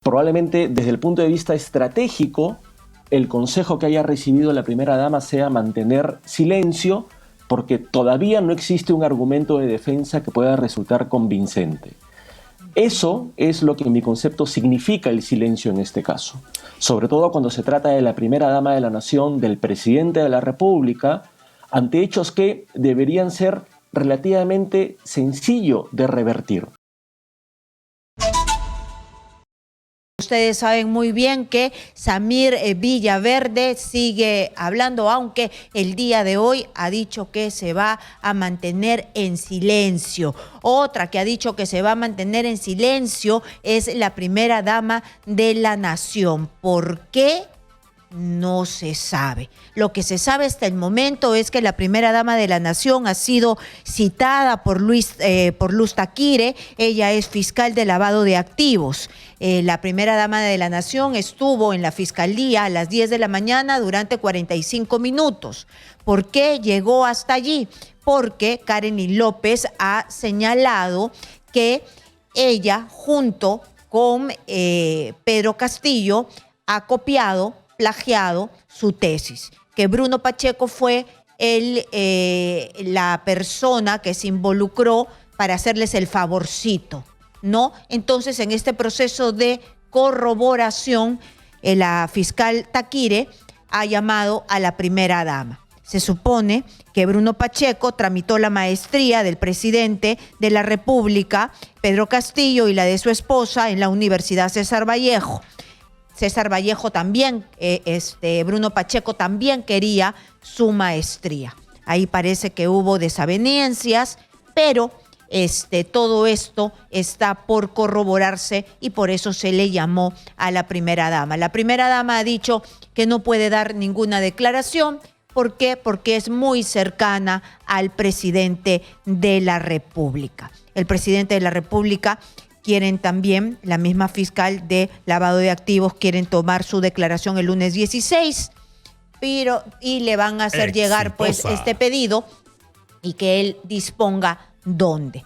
Probablemente desde el punto de vista estratégico, el consejo que haya recibido la primera dama sea mantener silencio, porque todavía no existe un argumento de defensa que pueda resultar convincente. Eso es lo que en mi concepto significa el silencio en este caso, sobre todo cuando se trata de la primera dama de la nación, del presidente de la República, ante hechos que deberían ser relativamente sencillo de revertir. Ustedes saben muy bien que Samir Villaverde sigue hablando, aunque el día de hoy ha dicho que se va a mantener en silencio. Otra que ha dicho que se va a mantener en silencio es la primera dama de la nación. ¿Por qué? No se sabe. Lo que se sabe hasta el momento es que la primera dama de la nación ha sido citada por Luz Taquire. Ella es fiscal de lavado de activos. La primera dama de la nación estuvo en la fiscalía a las 10 de la mañana durante 45 minutos. ¿Por qué llegó hasta allí? Porque Karenin López ha señalado que ella, junto con Pedro Castillo, ha copiado, plagiado su tesis, que Bruno Pacheco fue la persona que se involucró para hacerles el favorcito, ¿no? Entonces, en este proceso de corroboración, la fiscal Taquire ha llamado a la primera dama. Se supone que Bruno Pacheco tramitó la maestría del presidente de la República, Pedro Castillo, y la de su esposa en la Universidad César Vallejo. César Vallejo también, Bruno Pacheco también quería su maestría. Ahí parece que hubo desavenencias, pero todo esto está por corroborarse y por eso se le llamó a la primera dama. La primera dama ha dicho que no puede dar ninguna declaración. ¿Por qué? Porque es muy cercana al presidente de la República. El presidente de la República quieren también, la misma fiscal de lavado de activos, quieren tomar su declaración el lunes 16, y le van a hacer llegar pues este pedido y que él disponga dónde,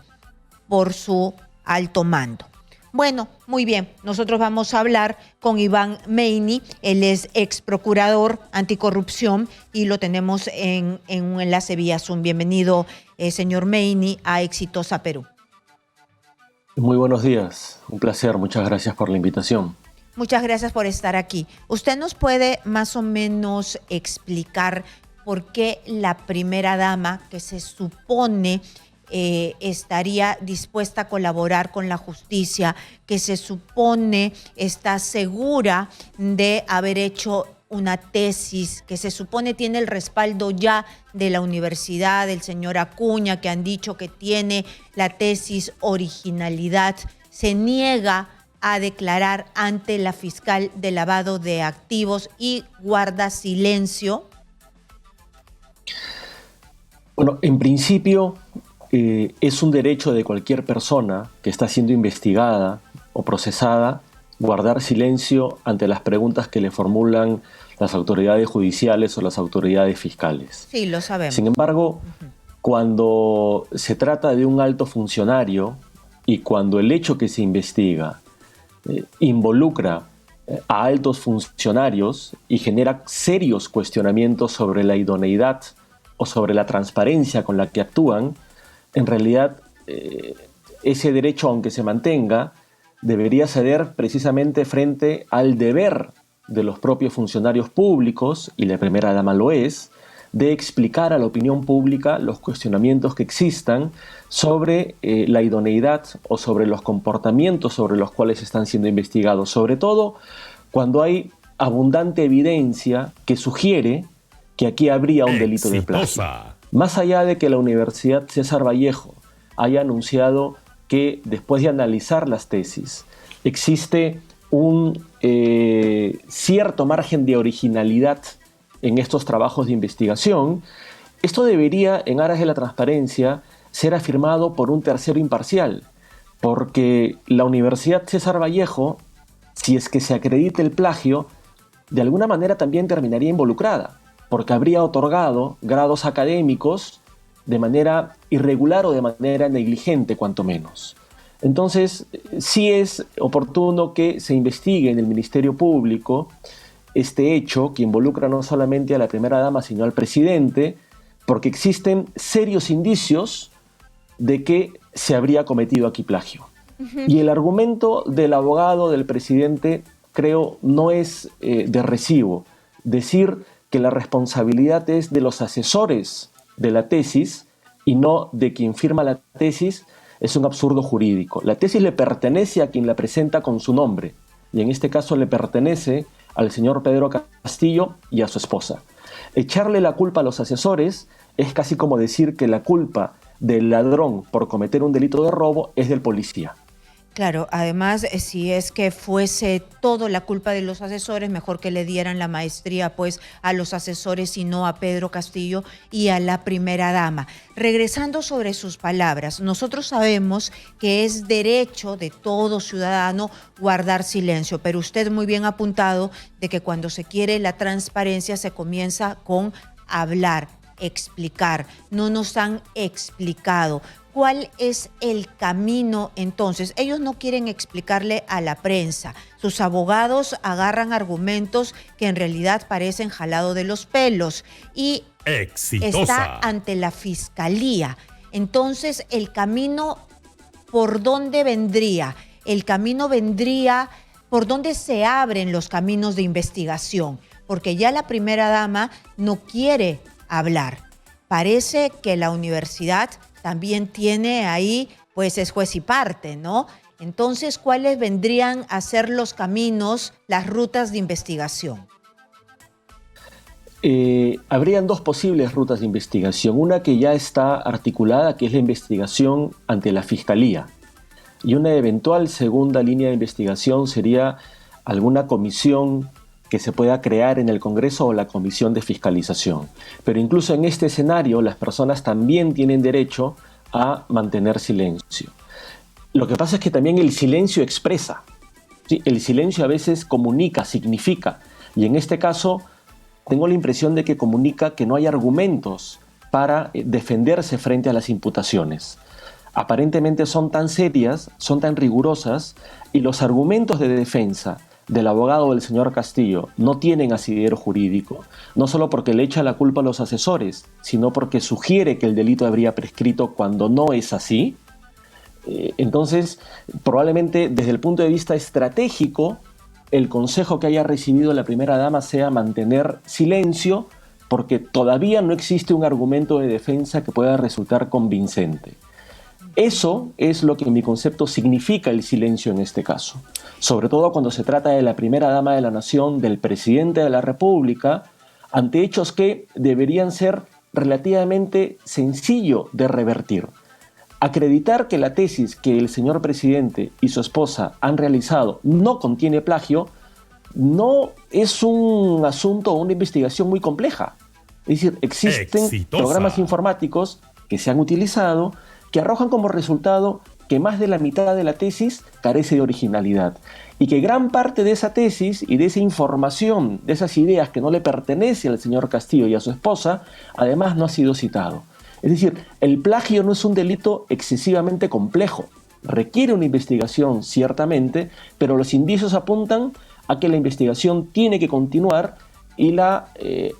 por su alto mando. Bueno, muy bien, nosotros vamos a hablar con Iván Meini, él es ex procurador anticorrupción y lo tenemos en un enlace vía Zoom. Bienvenido, señor Meini, a Exitosa Perú. Muy buenos días, un placer, muchas gracias por la invitación. Muchas gracias por estar aquí. ¿Usted nos puede más o menos explicar por qué la primera dama, que se supone estaría dispuesta a colaborar con la justicia, que se supone está segura de haber hecho una tesis, que se supone tiene el respaldo ya de la universidad, del señor Acuña, que han dicho que tiene la tesis originalidad, se niega a declarar ante la fiscal de lavado de activos y guarda silencio? Bueno, en principio es un derecho de cualquier persona que está siendo investigada o procesada guardar silencio ante las preguntas que le formulan las autoridades judiciales o las autoridades fiscales. Sí, lo sabemos. Sin embargo, cuando se trata de un alto funcionario y cuando el hecho que se investiga involucra a altos funcionarios y genera serios cuestionamientos sobre la idoneidad o sobre la transparencia con la que actúan, en realidad ese derecho, aunque se mantenga, debería ceder precisamente frente al deber de los propios funcionarios públicos, y la primera dama lo es, de explicar a la opinión pública los cuestionamientos que existan sobre la idoneidad o sobre los comportamientos sobre los cuales están siendo investigados, sobre todo cuando hay abundante evidencia que sugiere que aquí habría un delito de plagio. Más allá de que la Universidad César Vallejo haya anunciado que después de analizar las tesis existe un cierto margen de originalidad en estos trabajos de investigación, esto debería, en aras de la transparencia, ser afirmado por un tercero imparcial, porque la Universidad César Vallejo, si es que se acredita el plagio, de alguna manera también terminaría involucrada, porque habría otorgado grados académicos de manera irregular o de manera negligente, cuanto menos. Entonces, sí es oportuno que se investigue en el Ministerio Público este hecho que involucra no solamente a la primera dama, sino al presidente, porque existen serios indicios de que se habría cometido aquí plagio. Y el argumento del abogado del presidente, creo, no es de recibo. Decir que la responsabilidad es de los asesores de la tesis y no de quien firma la tesis es un absurdo jurídico. La tesis le pertenece a quien la presenta con su nombre, y en este caso le pertenece al señor Pedro Castillo y a su esposa. Echarle la culpa a los asesores es casi como decir que la culpa del ladrón por cometer un delito de robo es del policía. Claro, además, si es que fuese todo la culpa de los asesores, mejor que le dieran la maestría pues a los asesores y no a Pedro Castillo y a la primera dama. Regresando sobre sus palabras, nosotros sabemos que es derecho de todo ciudadano guardar silencio, pero usted muy bien ha apuntado de que cuando se quiere la transparencia se comienza con hablar, explicar. No nos han explicado. ¿Cuál es el camino entonces? Ellos no quieren explicarle a la prensa. Sus abogados agarran argumentos que en realidad parecen jalado de los pelos y está ante la fiscalía. Entonces, ¿el camino por dónde vendría? El camino vendría por dónde se abren los caminos de investigación, porque ya la primera dama no quiere hablar. Parece que la universidad también tiene ahí, pues es juez y parte, ¿no? Entonces, ¿cuáles vendrían a ser los caminos, las rutas de investigación? Habrían dos posibles rutas de investigación. Una que ya está articulada, que es la investigación ante la Fiscalía. Y una eventual segunda línea de investigación sería alguna comisión que se pueda crear en el Congreso o la Comisión de Fiscalización. Pero incluso en este escenario, las personas también tienen derecho a mantener silencio. Lo que pasa es que también el silencio expresa, ¿sí? El silencio a veces comunica, significa, y en este caso tengo la impresión de que comunica que no hay argumentos para defenderse frente a las imputaciones. Aparentemente son tan serias, son tan rigurosas, y los argumentos de defensa del abogado del señor Castillo no tienen asidero jurídico, no solo porque le echa la culpa a los asesores, sino porque sugiere que el delito habría prescrito cuando no es así. Entonces, probablemente desde el punto de vista estratégico, el consejo que haya recibido la primera dama sea mantener silencio, porque todavía no existe un argumento de defensa que pueda resultar convincente. Eso es lo que en mi concepto significa el silencio en este caso. Sobre todo cuando se trata de la primera dama de la nación, del presidente de la República, ante hechos que deberían ser relativamente sencillo de revertir. Acreditar que la tesis que el señor presidente y su esposa han realizado no contiene plagio, no es un asunto o una investigación muy compleja. Es decir, existen programas informáticos que se han utilizado que arrojan como resultado que más de la mitad de la tesis carece de originalidad y que gran parte de esa tesis y de esa información, de esas ideas que no le pertenecen al señor Castillo y a su esposa, además no ha sido citado. Es decir, el plagio no es un delito excesivamente complejo. Requiere una investigación, ciertamente, pero los indicios apuntan a que la investigación tiene que continuar y la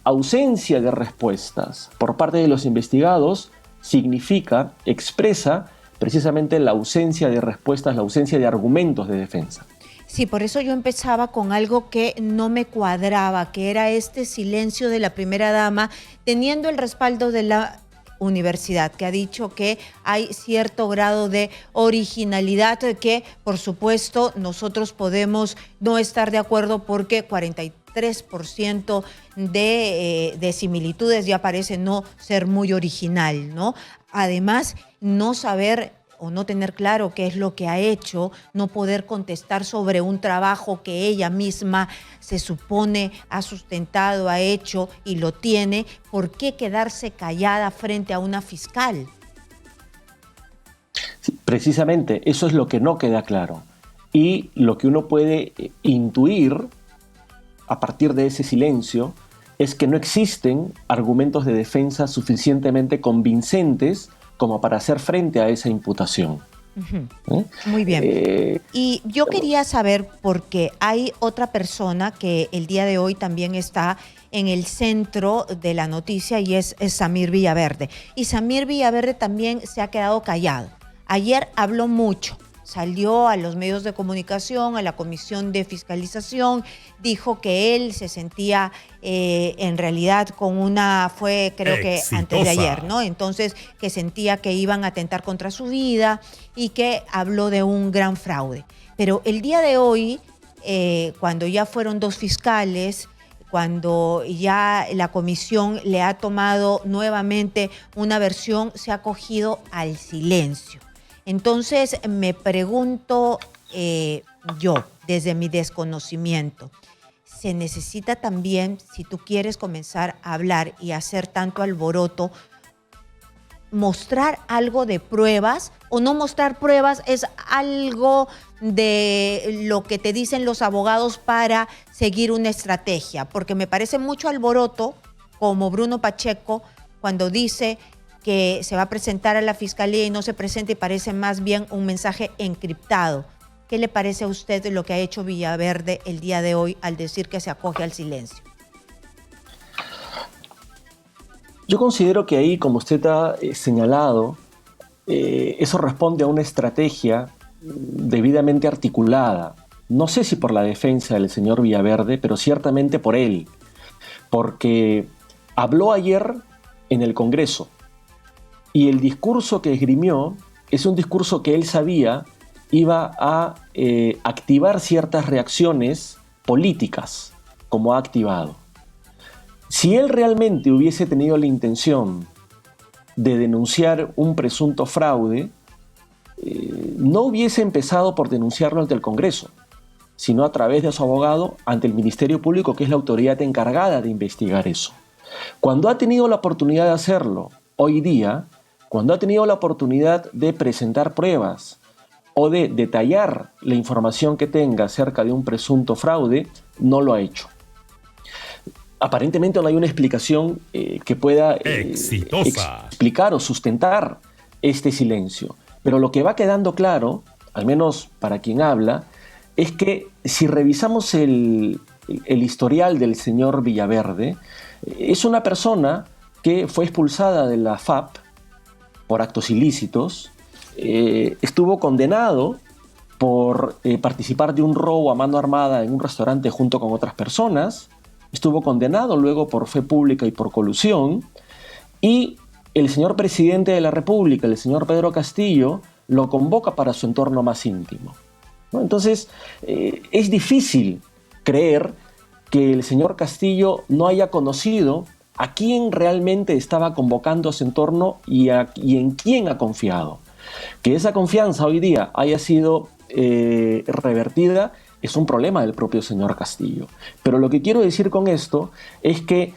ausencia de respuestas por parte de los investigados significa, expresa precisamente la ausencia de respuestas, la ausencia de argumentos de defensa. Sí, por eso yo empezaba con algo que no me cuadraba, que era este silencio de la primera dama, teniendo el respaldo de la universidad, que ha dicho que hay cierto grado de originalidad que, por supuesto, nosotros podemos no estar de acuerdo porque 43% de similitudes ya parece no ser muy original, ¿no? Además, no saber o no tener claro qué es lo que ha hecho, no poder contestar sobre un trabajo que ella misma se supone ha sustentado, ha hecho y lo tiene, ¿por qué quedarse callada frente a una fiscal? Sí, precisamente, eso es lo que no queda claro. Y lo que uno puede intuir a partir de ese silencio es que no existen argumentos de defensa suficientemente convincentes como para hacer frente a esa imputación. Ujú. Muy bien. Y yo quería saber, porque hay otra persona que el día de hoy también está en el centro de la noticia y es Samir Villaverde. Y Samir Villaverde también se ha quedado callado. Ayer habló mucho, salió a los medios de comunicación, a la Comisión de Fiscalización, dijo que él se sentía en realidad fue creo que antes de ayer, ¿no? Entonces, que sentía que iban a atentar contra su vida y que habló de un gran fraude. Pero el día de hoy, cuando ya fueron 2 fiscales, cuando ya la comisión le ha tomado nuevamente una versión, se ha acogido al silencio. Entonces me pregunto yo, desde mi desconocimiento, se necesita también, si tú quieres comenzar a hablar y hacer tanto alboroto, mostrar algo de pruebas, o no mostrar pruebas es algo de lo que te dicen los abogados para seguir una estrategia, porque me parece mucho alboroto, como Bruno Pacheco, cuando dice que se va a presentar a la fiscalía y no se presenta, y parece más bien un mensaje encriptado. ¿Qué le parece a usted lo que ha hecho Villaverde el día de hoy al decir que se acoge al silencio? Yo considero que ahí, como usted ha señalado, eso responde a una estrategia debidamente articulada. No sé si por la defensa del señor Villaverde, pero ciertamente por él. Porque habló ayer en el Congreso y el discurso que esgrimió es un discurso que él sabía iba a activar ciertas reacciones políticas, como ha activado. Si él realmente hubiese tenido la intención de denunciar un presunto fraude, no hubiese empezado por denunciarlo ante el Congreso, sino a través de su abogado ante el Ministerio Público, que es la autoridad encargada de investigar eso. Cuando ha tenido la oportunidad de hacerlo hoy día, cuando ha tenido la oportunidad de presentar pruebas o de detallar la información que tenga acerca de un presunto fraude, no lo ha hecho. Aparentemente no hay una explicación que pueda explicar o sustentar este silencio. Pero lo que va quedando claro, al menos para quien habla, es que si revisamos el historial del señor Villaverde, es una persona que fue expulsada de la FAP por actos ilícitos, estuvo condenado por participar de un robo a mano armada en un restaurante junto con otras personas, estuvo condenado luego por fe pública y por colusión, y el señor presidente de la República, el señor Pedro Castillo, lo convoca para su entorno más íntimo, ¿no? Entonces, es difícil creer que el señor Castillo no haya conocido a quién realmente estaba convocando a su entorno y en quién ha confiado. Que esa confianza hoy día haya sido revertida es un problema del propio señor Castillo. Pero lo que quiero decir con esto es que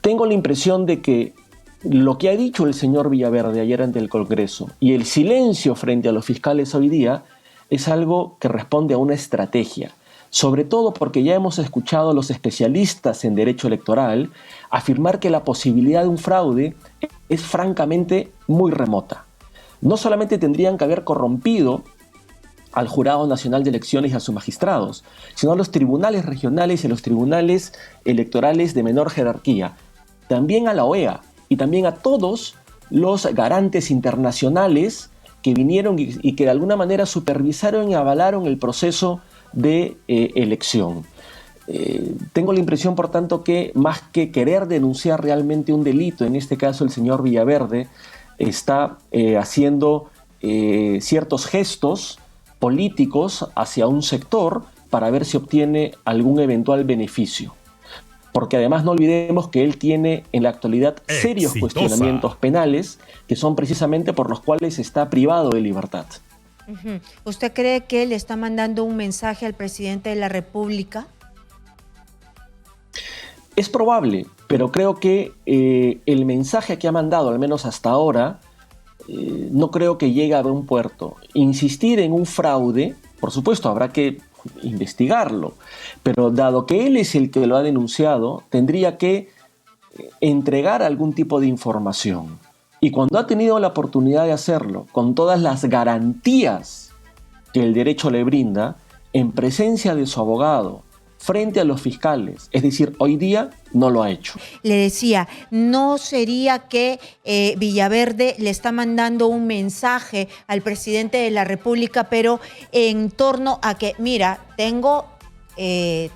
tengo la impresión de que lo que ha dicho el señor Villaverde ayer ante el Congreso y el silencio frente a los fiscales hoy día es algo que responde a una estrategia. Sobre todo porque ya hemos escuchado a los especialistas en derecho electoral afirmar que la posibilidad de un fraude es francamente muy remota. No solamente tendrían que haber corrompido al Jurado Nacional de Elecciones y a sus magistrados, sino a los tribunales regionales y a los tribunales electorales de menor jerarquía, también a la OEA y también a todos los garantes internacionales que vinieron y que de alguna manera supervisaron y avalaron el proceso de elección. Tengo la impresión, por tanto, que más que querer denunciar realmente un delito, en este caso el señor Villaverde está haciendo ciertos gestos políticos hacia un sector para ver si obtiene algún eventual beneficio. Porque además no olvidemos que él tiene en la actualidad serios cuestionamientos penales que son precisamente por los cuales está privado de libertad. ¿Usted cree que él está mandando un mensaje al presidente de la República? Es probable, pero creo que el mensaje que ha mandado, al menos hasta ahora, no creo que llegue a buen puerto. Insistir en un fraude, por supuesto, habrá que investigarlo, pero dado que él es el que lo ha denunciado, tendría que entregar algún tipo de información. Y cuando ha tenido la oportunidad de hacerlo, con todas las garantías que el derecho le brinda, en presencia de su abogado, frente a los fiscales, es decir, hoy día no lo ha hecho. Le decía, ¿no sería que Villaverde le está mandando un mensaje al presidente de la República, pero en torno a que, mira, tengo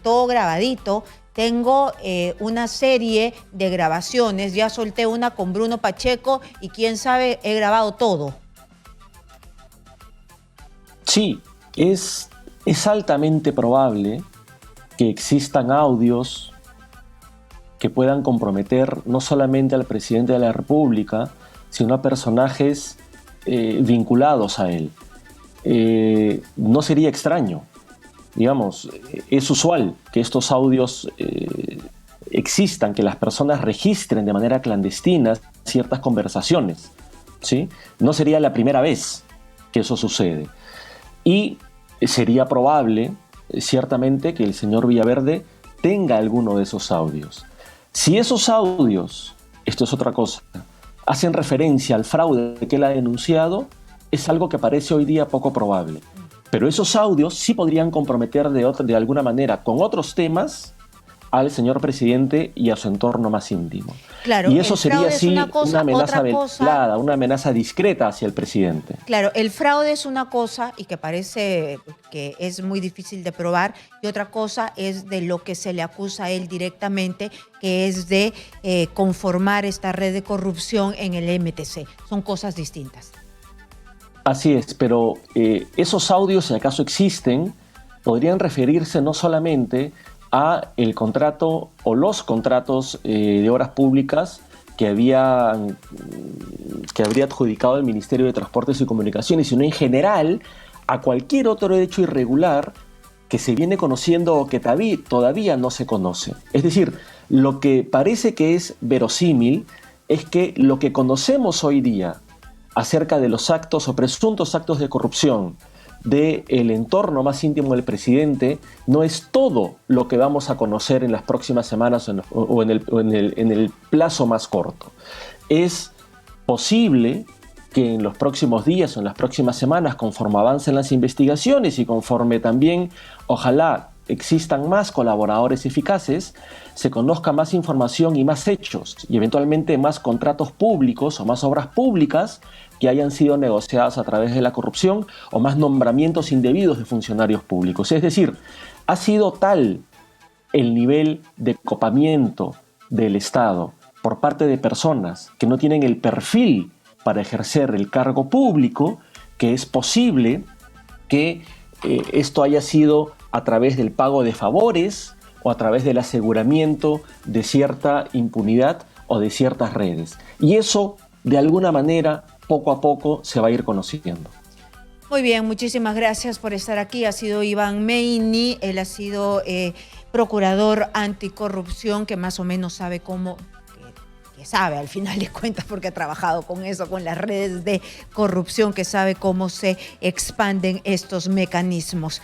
todo grabadito, tengo una serie de grabaciones, ya solté una con Bruno Pacheco y quién sabe, he grabado todo? Sí, es altamente probable que existan audios que puedan comprometer no solamente al presidente de la República, sino a personajes vinculados a él. No sería extraño, digamos, es usual que estos audios existan, que las personas registren de manera clandestina ciertas conversaciones, ¿sí? No sería la primera vez que eso sucede. Y sería probable, ciertamente, que el señor Villaverde tenga alguno de esos audios. Si esos audios, esto es otra cosa, hacen referencia al fraude que él ha denunciado, es algo que parece hoy día poco probable. Pero esos audios sí podrían comprometer de alguna manera con otros temas al señor presidente y a su entorno más íntimo. Claro, y eso sería así una amenaza velada, una amenaza discreta hacia el presidente. Claro, el fraude es una cosa y que parece que es muy difícil de probar, y otra cosa es de lo que se le acusa a él directamente, que es de conformar esta red de corrupción en el MTC. Son cosas distintas. Así es, pero esos audios, si acaso existen, podrían referirse no solamente a el contrato o los contratos de obras públicas que habría adjudicado el Ministerio de Transportes y Comunicaciones, sino en general a cualquier otro hecho irregular que se viene conociendo o que todavía no se conoce. Es decir, lo que parece que es verosímil es que lo que conocemos hoy día acerca de los actos o presuntos actos de corrupción del entorno más íntimo del presidente no es todo lo que vamos a conocer en las próximas semanas o en el plazo más corto. Es posible que en los próximos días o en las próximas semanas, conforme avancen las investigaciones y conforme también, ojalá, existan más colaboradores eficaces, se conozca más información y más hechos, y eventualmente más contratos públicos o más obras públicas que hayan sido negociadas a través de la corrupción, o más nombramientos indebidos de funcionarios públicos. Es decir, ha sido tal el nivel de copamiento del Estado por parte de personas que no tienen el perfil para ejercer el cargo público, que es posible que esto haya sido a través del pago de favores o a través del aseguramiento de cierta impunidad o de ciertas redes. Y eso, de alguna manera, poco a poco se va a ir conociendo. Muy bien, muchísimas gracias por estar aquí. Ha sido Iván Meini, él ha sido procurador anticorrupción, que más o menos sabe cómo, que sabe al final de cuentas, porque ha trabajado con eso, con las redes de corrupción, que sabe cómo se expanden estos mecanismos.